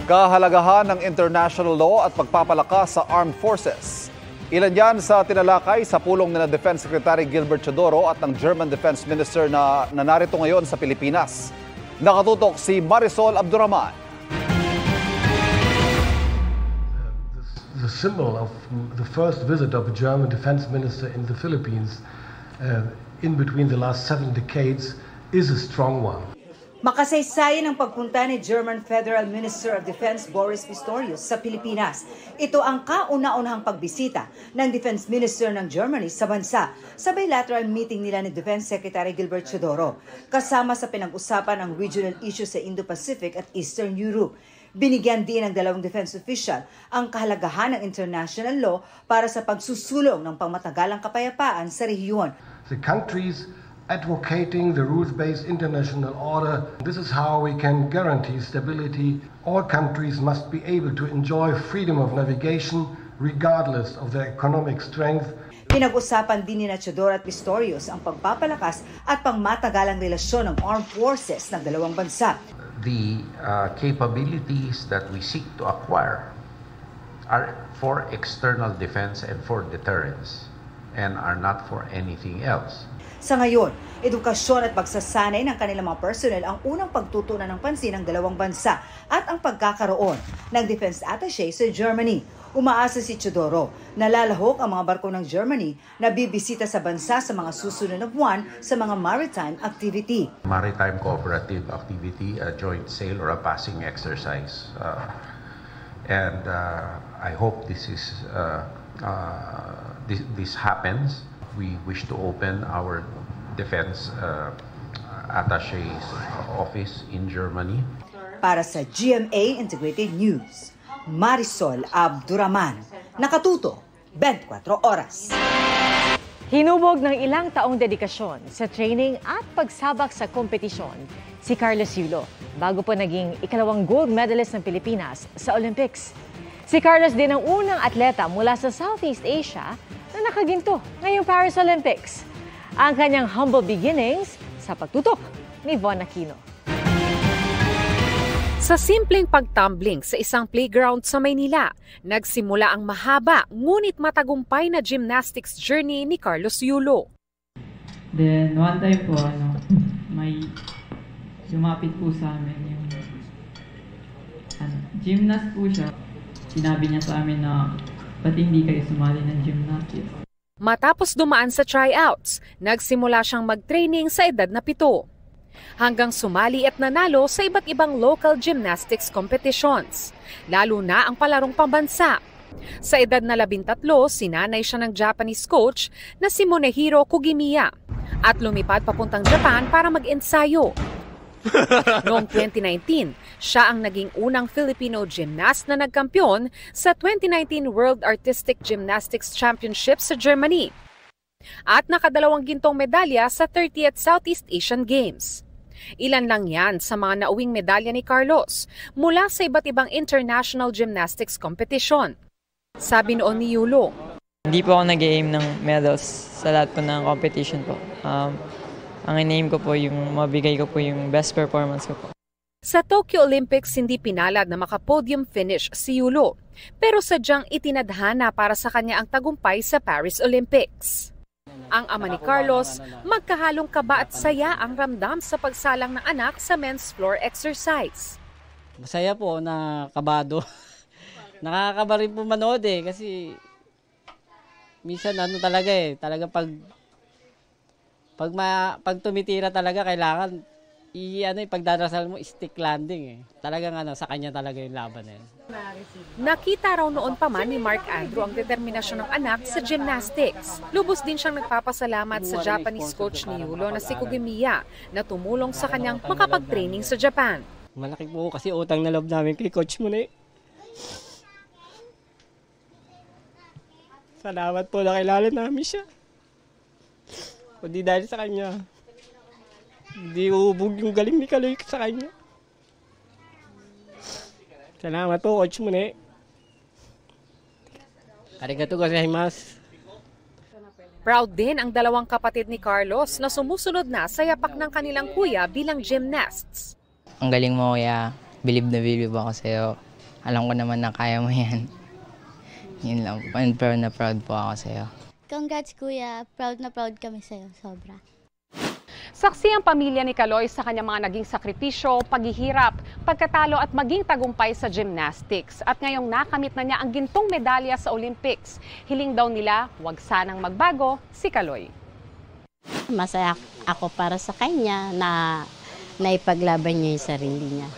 Kahalagahan ng international law at pagpapalakas sa armed forces. Ilan yan sa tinalakay sa pulong ni Defense Secretary Gilbert Chodoro at ng German Defense Minister na narito ngayon sa Pilipinas. Nakatutok si Marisol Abduraman. The symbol of the first visit of a German defense minister in the Philippines in between the last 7 decades is a strong one. Makasaysayan ang pagpunta ni German Federal Minister of Defense Boris Pistorius sa Pilipinas. Ito ang kauna-unahang pagbisita ng Defense Minister ng Germany sa bansa sa bilateral meeting nila ni Defense Secretary Gilbert Chodoro, kasama sa pinag-usapan ang regional issues sa Indo-Pacific at Eastern Europe. Binigyan din ng dalawang defense official ang kahalagahan ng international law para sa pagsusulong ng pangmatagalang kapayapaan sa rehiyon. The countries advocating the rules-based international order. This is how we can guarantee stability. All countries must be able to enjoy freedom of navigation regardless of their economic strength. Pinag-usapan din ni Chodoro at Pistorius ang pagpapalakas at pangmatagalang relasyon ng armed forces ng dalawang bansa. The capabilities that we seek to acquire are for external defense and for deterrence and are not for anything else. Sa ngayon, edukasyon at pagsasanay ng kanilang mga personnel ang unang pagtutunan ng pansin ng dalawang bansa at ang pagkakaroon ng defense attaché sa Germany. Umaasa si Chodoro na lalahok ang mga barko ng Germany na bibisita sa bansa sa mga susunod na buwan sa mga maritime activity. Maritime cooperative activity, a joint sail or a passing exercise. I hope this happens. We wish to open our defense attaché's office in Germany. Para sa GMA Integrated News, Marisol Abduraman. Nakatuto, 24 oras. Hinubog ng ilang taong dedikasyon sa training at pagsabak sa kompetisyon si Carlos Yulo bago po naging ikalawang gold medalist ng Pilipinas sa Olympics. Si Carlos din ang unang atleta mula sa Southeast Asia na nakaginto ngayong Paris Olympics. Ang kanyang humble beginnings sa pagtutok ni Von Aquino. Sa simpleng pagtumbling sa isang playground sa Maynila, nagsimula ang mahaba ngunit matagumpay na gymnastics journey ni Carlos Yulo. Then one time po, may lumapit po sa amin yung gymnast po siya. Sinabi niya sa amin na ba't hindi kayo sumali ng gymnastics? Matapos dumaan sa tryouts, nagsimula siyang mag-training sa edad na 7. Hanggang sumali at nanalo sa iba't ibang local gymnastics competitions, lalo na ang palarong pambansa. Sa edad na 13, sinanay siya ng Japanese coach na si Monehiro Kugimiya at lumipad papuntang Japan para mag-ensayo. Noong 2019, siya ang naging unang Filipino gymnast na nagkampiyon sa 2019 World Artistic Gymnastics Championship sa Germany at nakadalawang gintong medalya sa 30th Southeast Asian Games. Ilan lang yan sa mga nauwing medalya ni Carlos mula sa iba't ibang international gymnastics competition. Sabi noon ni Yulo, hindi po ako nag-aim ng medals sa lahat po ng competition po. Ang in-aim ko po yung mabigay ko po yung best performance ko po. Sa Tokyo Olympics, hindi pinalad na maka-podium finish si Yulo, pero sadyang itinadhana para sa kanya ang tagumpay sa Paris Olympics. Ang ama ni Carlos, magkahalong kaba at saya ang ramdam sa pagsalang ng anak sa men's floor exercise. Masaya po na kabado. Nakakaba rin po manood kasi minsan talaga pag tumitira talaga kailangan pagdarasal mo stick landing Talagang sa kanya talaga yung laban na yun. Nakita raw noon pa man ni Mark Andrew ang determinasyon ng anak sa gymnastics. Lubos din siyang nagpapasalamat sa Japanese coach ni Yulo na si Kugimiya na tumulong sa kanyang makapag-training sa Japan. Malaki po kasi utang na loob namin kay coach mo na Salamat po na kilala namin siya. Kundi dahil sa kanya, hindi uubog yung galing ni Kaloy sa kanya. Salamat po, coach mo Arigatou gozaimasu. Proud din ang dalawang kapatid ni Carlos na sumusunod na sa yapak ng kanilang kuya bilang gymnasts. Ang galing mo kuya, believe na believe ako sa'yo. Alam ko naman na kaya mo yan. Yun lang. Pero na proud po ako sa'yo. Congrats kuya, proud na proud kami sa'yo, sobra. Saksi ang pamilya ni Kaloy sa kanyang mga naging sakripisyo, paghihirap, pagkatalo at maging tagumpay sa gymnastics. At ngayong nakamit na niya ang gintong medalya sa Olympics. Hiling daw nila, huwag sanang magbago si Kaloy. Masaya ako para sa kanya na naipaglaban niya yung sarili niya.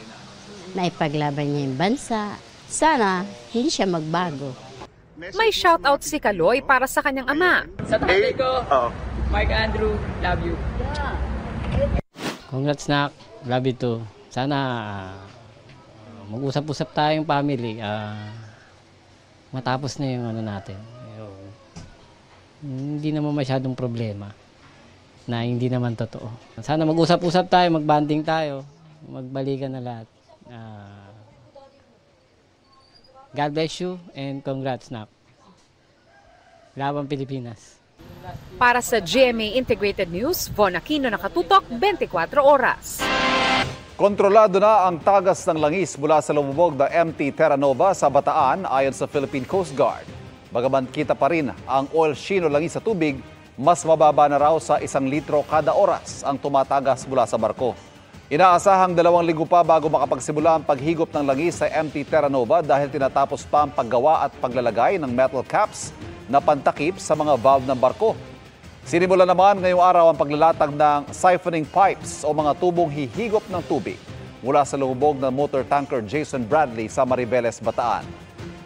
Naipaglaban niya yung bansa. Sana hindi siya magbago. May shoutout si Kaloy para sa kanyang ama. Sa tatay ko, Mark Andrew, love you. Congrats nak, love you too. Sana mag-usap-usap tayong family. Matapos na yung ano natin. Hindi naman masyadong problema na hindi naman totoo. Sana mag-usap-usap tayo, mag-banding tayo, magbalikan na lahat. God bless you and congrats nak. Laban Pilipinas. Para sa GMA Integrated News, Von Aquino, nakatutok 24 oras. Kontrolado na ang tagas ng langis mula sa lumubog na MT Terra Nova sa Bataan ayon sa Philippine Coast Guard. Bagaman kita pa rin ang oil sheen o langis sa tubig, mas mababa na raw sa 1 litro kada oras ang tumatagas mula sa barko. Inaasahang 2 linggo pa bago makapagsimula ang paghigop ng langis sa MT Terra Nova dahil tinatapos pa ang paggawa at paglalagay ng metal caps na pantakip sa mga valve ng barko. Sinimula naman ngayong araw ang paglalatag ng siphoning pipes o mga tubong hihigop ng tubig mula sa lumubog ng motor tanker Jason Bradley sa Mariveles, Bataan.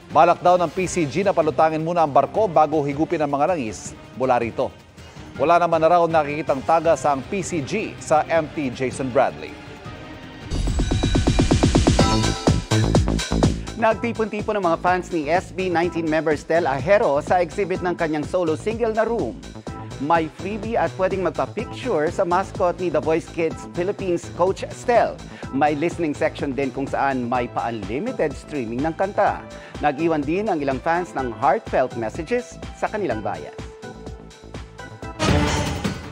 Balak daw ng PCG na palutangin muna ang barko bago higupin ang mga langis mula rito. Wala naman na raw nakikitang tagas ang PCG sa MT Jason Bradley. Nagtipon-tipon ang mga fans ni SB19 member Stel Ajero sa exhibit ng kanyang solo single na Room. May freebie at pwedeng magpa-picture sa mascot ni The Voice Kids Philippines coach Stel. May listening section din kung saan may pa-unlimited streaming ng kanta. Nag-iwan din ang ilang fans ng heartfelt messages sa kanilang bias.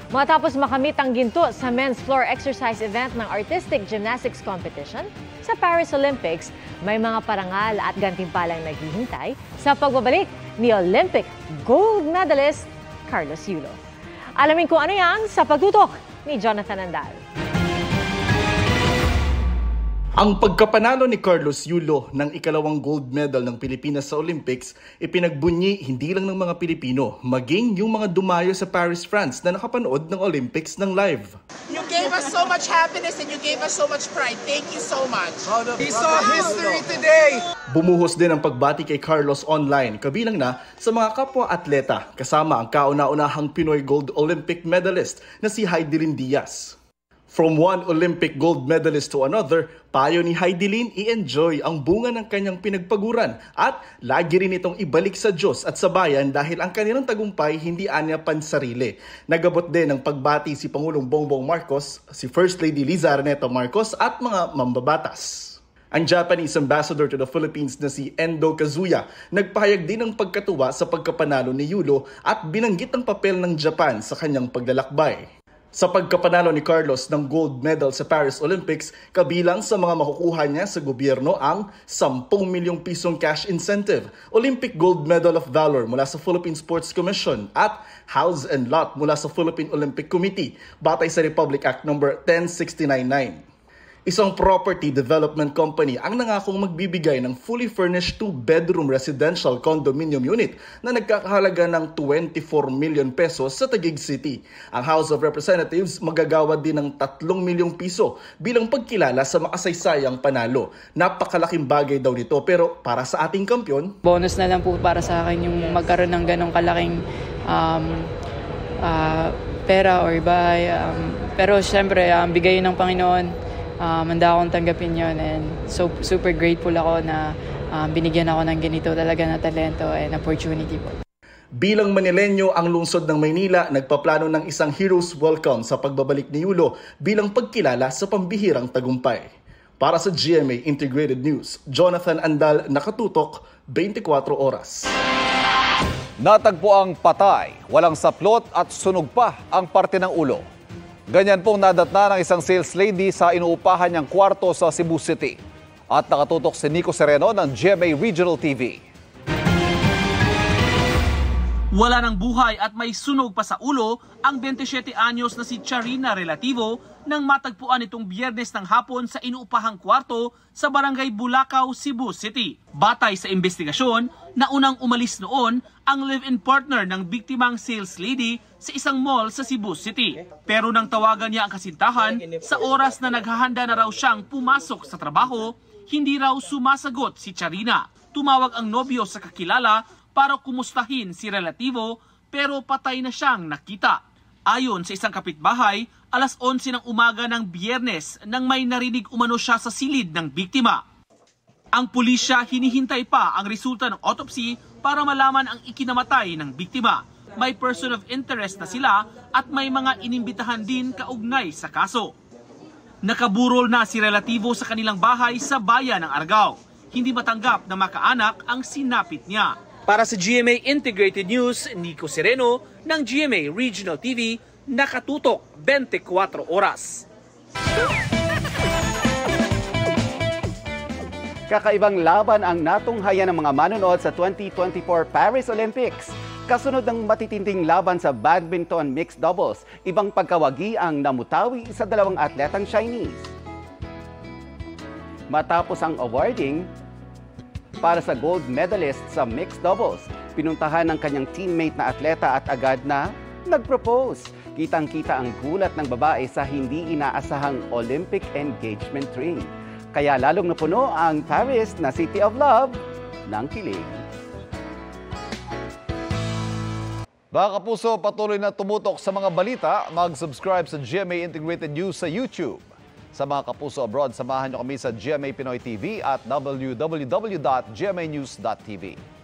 Matapos makamit ang ginto sa men's floor exercise event ng Artistic Gymnastics Competition sa Paris Olympics, may mga parangal at gantimpalang naghihintay sa pagbabalik ni Olympic gold medalist Carlos Yulo. Alamin kung ano yan sa pagtutok ni Jonathan Andal. Ang pagkapanalo ni Carlos Yulo ng ikalawang gold medal ng Pilipinas sa Olympics ipinagbunyi hindi lang ng mga Pilipino, maging yung mga dumayo sa Paris, France na nakapanood ng Olympics ng live. You gave us so much happiness and you gave us so much pride. Thank you so much. We saw history today. Bumuhos din ang pagbati kay Carlos online, kabilang na sa mga kapwa-atleta, kasama ang kauna-unahang Pinoy gold Olympic medalist na si Heidelin Diaz. From one Olympic gold medalist to another, payo ni Heidelin i-enjoy ang bunga ng kanyang pinagpaguran at lagi rin itong ibalik sa Diyos at sa bayan dahil ang kanilang tagumpay hindi anya pansarili. Nagabot din ng pagbati si Pangulong Bongbong Marcos, si First Lady Liza Araneta Marcos at mga mambabatas. Ang Japanese ambassador to the Philippines na si Endo Kazuya nagpahayag din ng pagkatuwa sa pagkapanalo ni Yulo at binanggit ang papel ng Japan sa kanyang paglalakbay. Sa pagkapanalo ni Carlos ng gold medal sa Paris Olympics, kabilang sa mga makukuha niya sa gobyerno ang 10 milyong pisong cash incentive, Olympic Gold Medal of Valor mula sa Philippine Sports Commission at house and lot mula sa Philippine Olympic Committee batay sa Republic Act No. 10699. Isang property development company ang nangakong magbibigay ng fully furnished 2-bedroom residential condominium unit na nagkakahalaga ng 24 million pesos sa Taguig City. Ang House of Representatives magagawad din ng 3 milyong piso bilang pagkilala sa makasaysayang panalo. Napakalaking bagay daw nito pero para sa ating kampyon, bonus na lang po para sa akin yung magkaroon ng ganong kalaking pera or bahay. Pero syempre, bigay ng Panginoon. Manda akong tanggapin yun and so super grateful ako na binigyan ako ng ganito talaga na talento and opportunity po. Bilang Manileño, ang lungsod ng Maynila nagpaplano ng isang hero's welcome sa pagbabalik ni Yulo bilang pagkilala sa pambihirang tagumpay. Para sa GMA Integrated News, Jonathan Andal, nakatutok 24 oras. Natagpo ang patay, walang saplot at sunog pa ang parte ng ulo. Ganyan pong nadatna ng isang sales lady sa inuupahan niyang kwarto sa Cebu City. At nakatutok si Nico Sereno ng GMA Regional TV. Wala ng buhay at may sunog pa sa ulo ang 27 anyos na si Charina Relativo nang matagpuan itong Biyernes ng hapon sa inuupahang kwarto sa Barangay Bulacau, Cebu City. Batay sa investigasyon, naunang umalis noon ang live-in partner ng biktimang sales lady sa isang mall sa Cebu City. Pero nang tawagan niya ang kasintahan, sa oras na naghahanda na raw siyang pumasok sa trabaho, hindi raw sumasagot si Charina. Tumawag ang nobyo sa kakilala para kumustahin si Relativo pero patay na siyang nakita. Ayon sa isang kapitbahay, alas 11 ng umaga ng Biyernes nang may narinig umano siya sa silid ng biktima. Ang pulisya hinihintay pa ang resulta ng autopsy para malaman ang ikinamatay ng biktima. May person of interest na sila at may mga inimbitahan din kaugnay sa kaso. Nakaburol na si Relativo sa kanilang bahay sa bayan ng Argao. Hindi matanggap na makaanak ang sinapit niya. Para sa GMA Integrated News, Nico Sereno ng GMA Regional TV, nakatutok 24 oras. Kakaibang laban ang natunghayan ng mga manonood sa 2024 Paris Olympics. Kasunod ng matitinding laban sa badminton mixed doubles, ibang pagkawagi ang namutawi sa dalawang atletang Chinese. Matapos ang awarding, para sa gold medalist sa mixed doubles, pinuntahan ng kanyang teammate na atleta at agad na nag-propose. Kitang-kita ang gulat ng babae sa hindi inaasahang Olympic engagement ring. Kaya lalong napuno ang Paris na City of Love ng kilig. Mga kapuso, patuloy na tumutok sa mga balita. Mag-subscribe sa GMA Integrated News sa YouTube. Sa mga kapuso abroad, samahan niyo kami sa GMA Pinoy TV at www.gmanews.tv.